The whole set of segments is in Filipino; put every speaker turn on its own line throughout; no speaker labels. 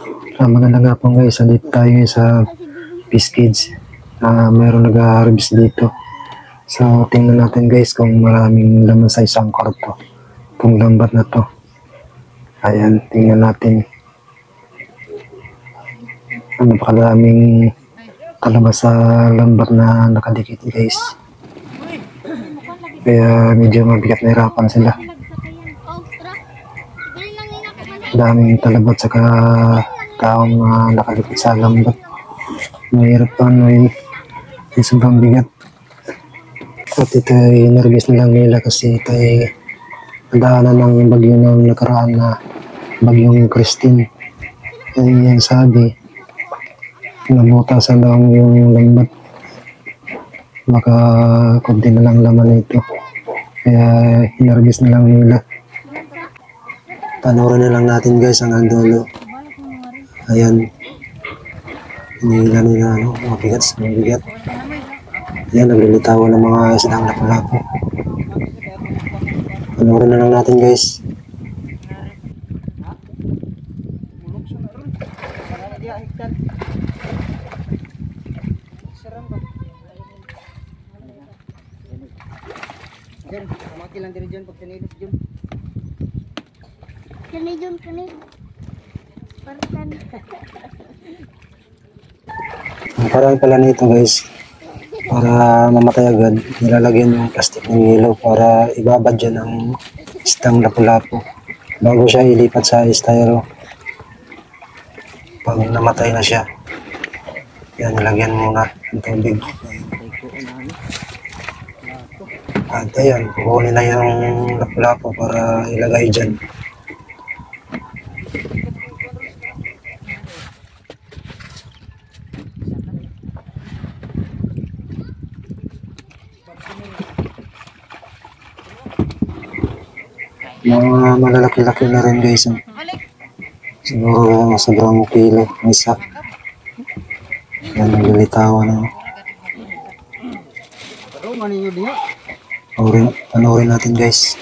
Magandang hapon guys, dito tayo sa Fish Kids. Mayroon nag-harvest dito. So tingnan natin guys kung maraming laman sa isang kwarto itong lambat na to. Ayan, tingnan natin. Napakaraming talabas sa lambat na nakadikit guys. Kaya medyo mabigat na hirapan sila. Daming talabat sa taong nakadikit sa lambat. Mahirap yun. Sobrang bigat. At ito ay nervous na lang nila kasi ito ay nadaanan ng bagyo ng nakaraan na bagyong Christine. Ay yung sabi, nabutasan lang yung lambat. Baka kunti na lang laman ito. Kaya nervous na lang nila. Panoorin na lang natin guys ang dulo. Ayan. Hinihila nila mabigat. Ayan, naglilitawan ng mga isdang lapu-lapu. Panoorin na lang natin guys.
Lang diri John pag sinilip John.
Kani. Partan.
Ang parang pala nito guys, para mamatay agad, nilalagyan yung plastic ng yelo para ibabad dyan ang isdang lapu-lapu bago siya ilipat sa styro. Pag namatay na siya, yan, nilagyan muna ng tubig. At ayan, kukunin na yung lapu-lapu para ilagay dyan. Mga malalaki-laki na rin guys. Siguro sobrang kilo ng isa. Yan, naglilitawan na. Panoorin natin guys.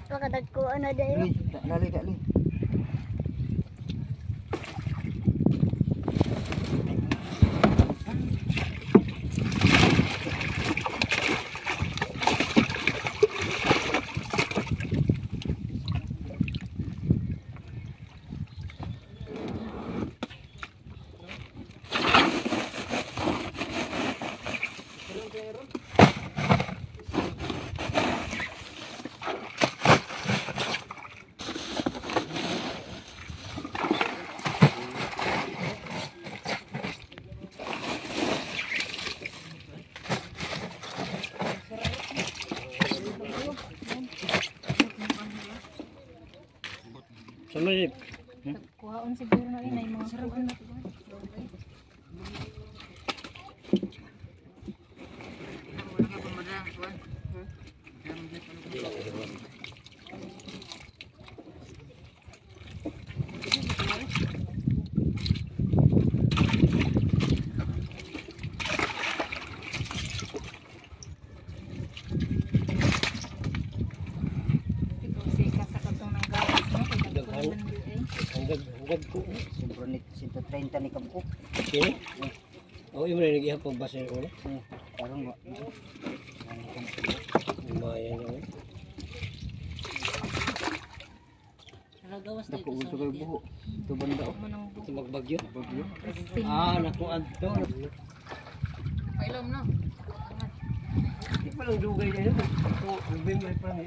Pakadagkuan na dayo.
Dali.
Samay.
Kuhaon siguro na inay mga kuhaon na to.
Hanggang ko.
Sobrang 130 ni kabuk.
Okay. Oh, yung mga nag-ihapag ba sa iyo?
Parang wa.
Lumayan yun.
Nagawas na
Dako gusto ko buho. Ito banda o.
Ito magbagyo.
Nakuan to.
Pailom no.
Hindi pa lang dugay na yun. Ito, ubing may pang